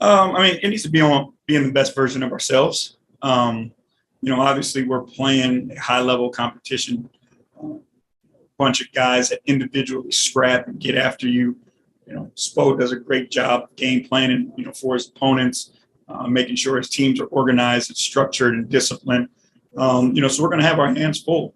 I mean, it needs to be on being the best version of ourselves. Obviously, we're playing a high level competition, bunch of guys that individually scrap and get after you. Spo does a great job of game planning, for his opponents, making sure his teams are organized and structured and disciplined. So we're going to have our hands full.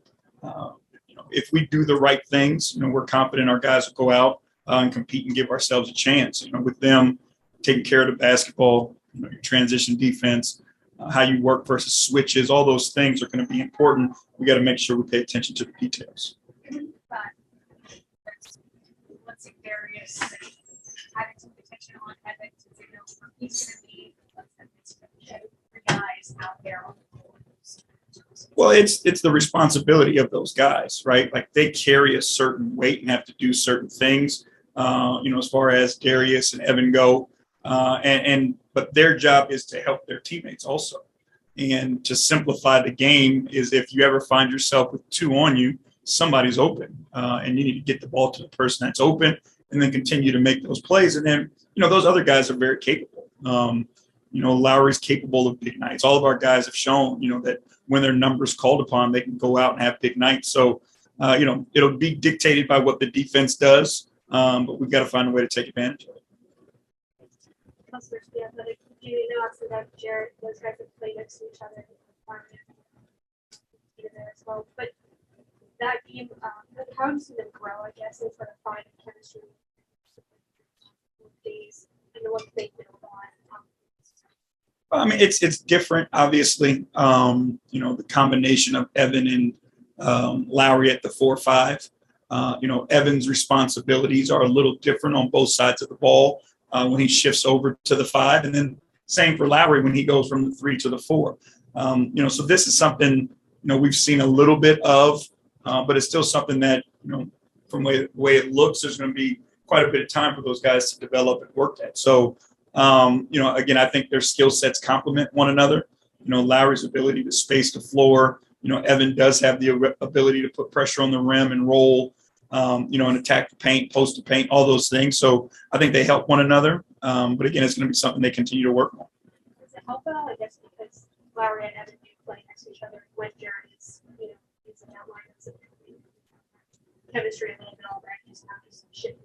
If we do the right things, we're confident our guys will go out and compete and give ourselves a chance. With them taking care of the basketball, your transition defense, how you work versus switches, all those things are going to be important. We got to make sure we pay attention to the details. Let's say Darius having some attention on Evan since they know he's going to be three guys out there on the floor. Well, it's the responsibility of those guys, right? Like they carry a certain weight and have to do certain things, as far as Darius and Evan go. But their job is to help their teammates also. And to simplify the game is if you ever find yourself with two on you, somebody's open, and you need to get the ball to the person that's open and then continue to make those plays. And then, those other guys are very capable. Lowry's capable of big nights. All of our guys have shown, that when their number's called upon, they can go out and have big nights. So, it'll be dictated by what the defense does, but we've got to find a way to take advantage of it. After that, Jared, those guys have played next to each other in the department there as well. But that game, how does them grow, I guess, and sort of find chemistry days and the ones they build on? I mean, it's different, obviously. The combination of Evan and Lowry at the 4-5. Evan's responsibilities are a little different on both sides of the ball when he shifts over to the 5, and then same for Lowry when he goes from the 3 to the 4. So this is something we've seen a little bit of, but it's still something that from the way it looks, there's going to be quite a bit of time for those guys to develop and work at. So. Again, I think their skill sets complement one another. Lowry's ability to space the floor. Evan does have the ability to put pressure on the rim and roll, and attack the paint, post the paint, all those things. So I think they help one another. But again, it's going to be something they continue to work on. Does it help at all? I guess because Lowry and Evan do play next to each other when Jared is, he's in that line of chemistry a little bit already. He's not just shifting.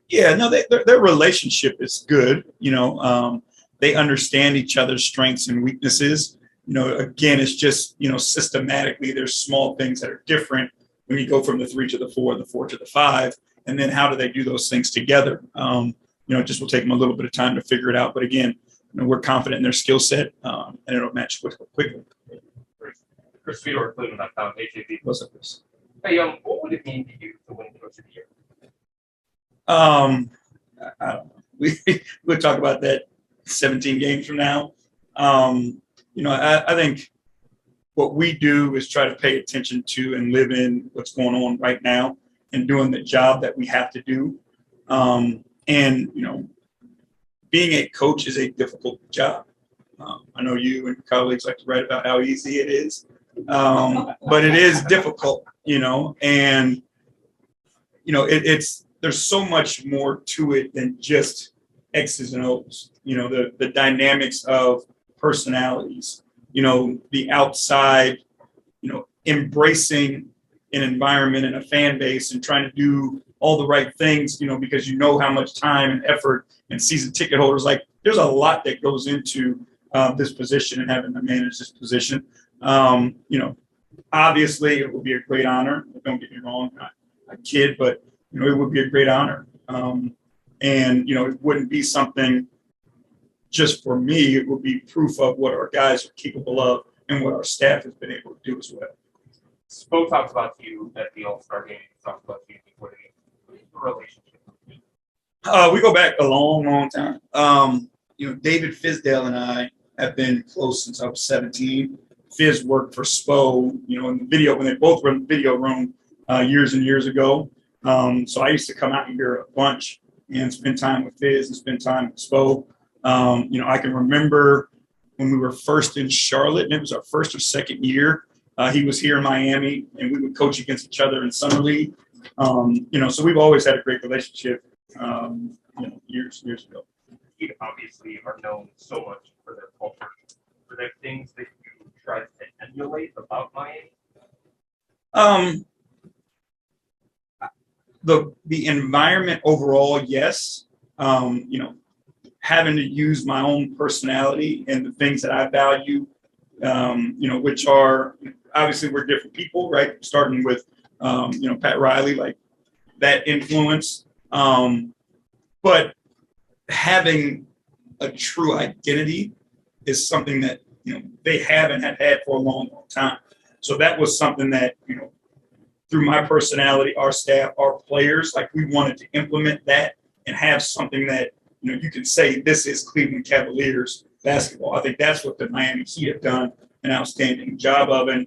Yeah, no, their relationship is good. They understand each other's strengths and weaknesses. Again, it's just, systematically, there's small things that are different when you go from the 3 to the 4, the 4 to the 5. And then how do they do those things together? It just will take them a little bit of time to figure it out. But again, we're confident in their skill set, and it'll match quickly. Chris Fedor, Cleveland.com, AJB. What's up, Chris? Hey, what would it mean to you to win Coach of the Year? I don't know. We'll talk about that 17 games from now. I think what we do is try to pay attention to and live in what's going on right now and doing the job that we have to do. Being a coach is a difficult job. I know you and colleagues like to write about how easy it is, but it is difficult, and there's so much more to it than just X's and O's. The dynamics of personalities, the outside, embracing an environment and a fan base and trying to do all the right things, because how much time and effort and season ticket holders, like there's a lot that goes into this position and having to manage this position. Obviously it would be a great honor. Don't get me wrong, I'm not a kid, but it would be a great honor. It wouldn't be something just for me. It would be proof of what our guys are capable of and what our staff has been able to do as well. Spo talks about you at the All-Star game. Talks about you before the game. What is your relationship with you? We go back a long, long time. David Fizdale and I have been close since I was 17. Fizz worked for Spo, in the video, when they both were in the video room years and years ago. So I used to come out here a bunch and spend time with Fizz and spend time with Spo. I can remember when we were first in Charlotte, and it was our first or second year. He was here in Miami, and we would coach against each other in summer league. So we've always had a great relationship. Years ago. Heat obviously are known so much for their culture. Are there things that you try to emulate about Miami? The environment overall, yes. Having to use my own personality and the things that I value, which are obviously we're different people, right? Starting with, Pat Riley, like that influence. But having a true identity is something that, they haven't had for a long, long time. So that was something that, through my personality, our staff, our players, like we wanted to implement that and have something that, you can say this is Cleveland Cavaliers basketball. I think that's what the Miami Heat have done an outstanding job of. And,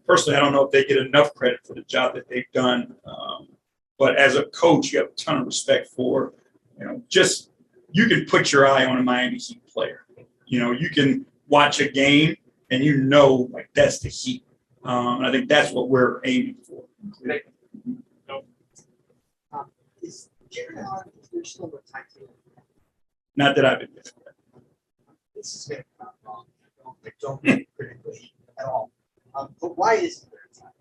personally, I don't know if they get enough credit for the job that they've done. But as a coach, you have a ton of respect for, just you can put your eye on a Miami Heat player. You can watch a game and like that's the Heat. And I think that's what we're aiming for. Is Jared Allen, is there still a time table? Not that I've been there. This is going to come out wrong. I don't think critically at all. But why isn't there a time?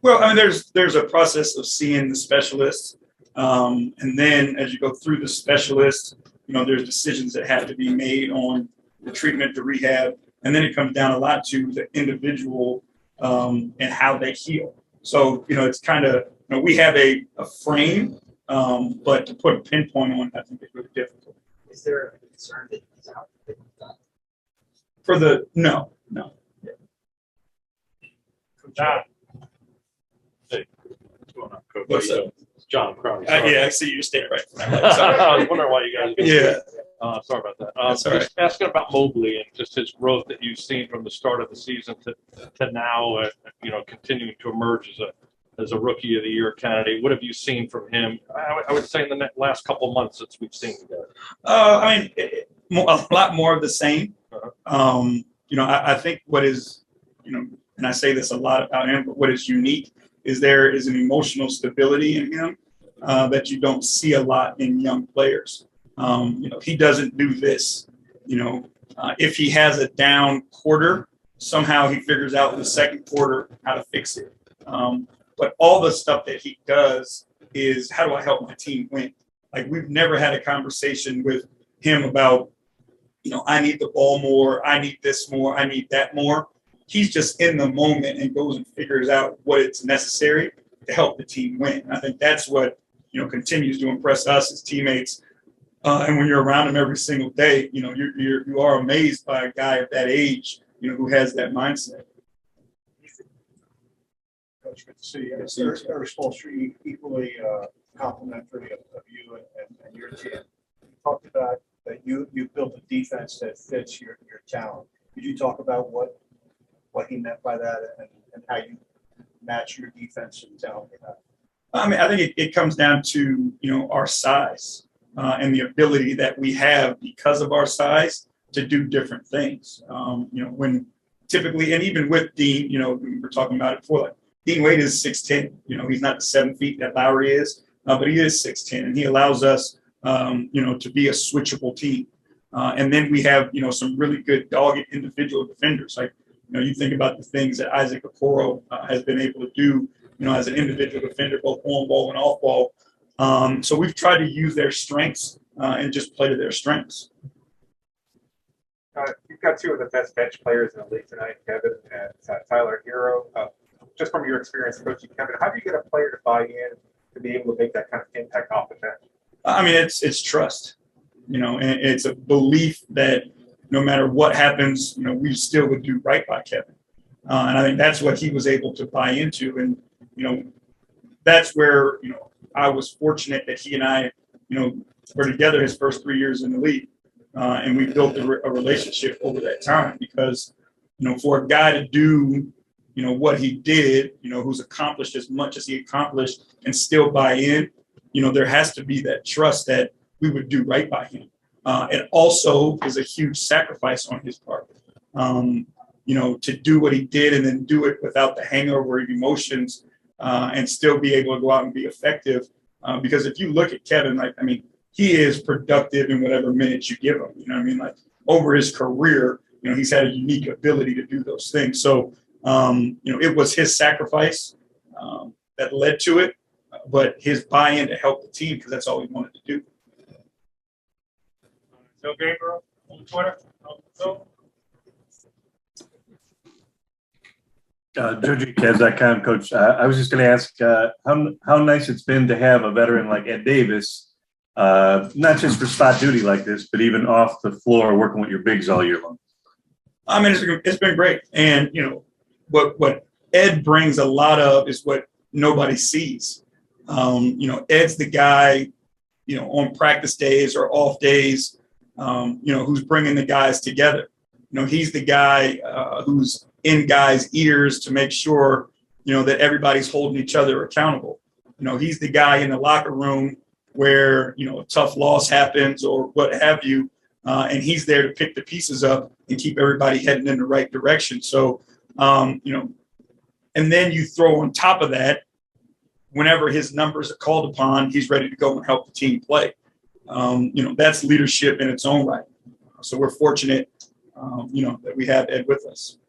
Well, I mean, there's a process of seeing the specialist, and then as you go through the specialist, there's decisions that have to be made on the treatment, the rehab, and then it comes down a lot to the individual and how they heal. So it's kind of we have a frame, but to put a pinpoint on, I think it's really difficult. Is there a concern that he's out? For the no. John. Hey, what's going on, Coach? What's up? It's John Crowley. Yeah, I see you standing right. I was wondering why you guys. Yeah. Sorry about that. That's all right. Just asking about Mobley and just his growth that you've seen from the start of the season to now, continuing to emerge as a rookie of the year candidate. What have you seen from him? I would say in the last couple of months since we've seen together. I mean, a lot more of the same. I think what is, and I say this a lot about him, but what is unique is there is an emotional stability in him that you don't see a lot in young players. He doesn't do this. If he has a down quarter, somehow he figures out in the second quarter how to fix it. But all the stuff that he does is, how do I help my team win? Like, we've never had a conversation with him about, I need the ball more, I need this more, I need that more. He's just in the moment and goes and figures out what it's necessary to help the team win. I think that's what, continues to impress us as teammates. And when you're around him every single day, you are amazed by a guy of that age, who has that mindset. Coach, good to see you. Eric Spolstra, equally complimentary of you and your team. You talked about that you built a defense that fits your talent. Could you talk about what he meant by that and how you match your defense and talent you have? I mean, I think it comes down to, our size and the ability that we have because of our size to do different things. When typically, and even with Dean, we were talking about it before, like Dean Wade is 6'10". He's not the 7 feet that Lowry is, but he is 6'10", and he allows us, to be a switchable team. And then we have, some really good dogged individual defenders. Like, you think about the things that Isaac Okoro has been able to do, as an individual defender, both on ball and off ball. So we've tried to use their strengths and just play to their strengths. You've got two of the best bench players in the league tonight, Kevin and Tyler Hero. Just from your experience coaching Kevin, how do you get a player to buy in to be able to make that kind of impact off the bench? I mean, it's trust, and it's a belief that no matter what happens, we still would do right by Kevin. And I think that's what he was able to buy into. And, that's where, I was fortunate that he and I, were together his first 3 years in the league. And we built a relationship over that time because, for a guy to do, what he did, who's accomplished as much as he accomplished and still buy in, there has to be that trust that we would do right by him. It also is a huge sacrifice on his part, to do what he did and then do it without the hangover of emotions and still be able to go out and be effective. Because if you look at Kevin, he is productive in whatever minutes you give him. You know what I mean? Like over his career, you know, he's had a unique ability to do those things. So, you know, it was his sacrifice that led to it, but his buy-in to help the team, because that's all he wanted to do. So Gabriel on Twitter. So JoJoCavs.com, Coach. I was just going to ask how nice it's been to have a veteran like Ed Davis, not just for spot duty like this, but even off the floor working with your bigs all year long. I mean, it's been great. And, you know, what Ed brings a lot of is what nobody sees. You know, Ed's the guy, you know, on practice days or off days, you know, who's bringing the guys together. You know, he's the guy who's in guys' ears to make sure, you know, that everybody's holding each other accountable. You know, he's the guy in the locker room where, you know, a tough loss happens or what have you, and he's there to pick the pieces up and keep everybody heading in the right direction. So, you know, and then you throw on top of that, whenever his numbers are called upon, he's ready to go and help the team play. You know, that's leadership in its own right. So we're fortunate, you know, that we have Ed with us.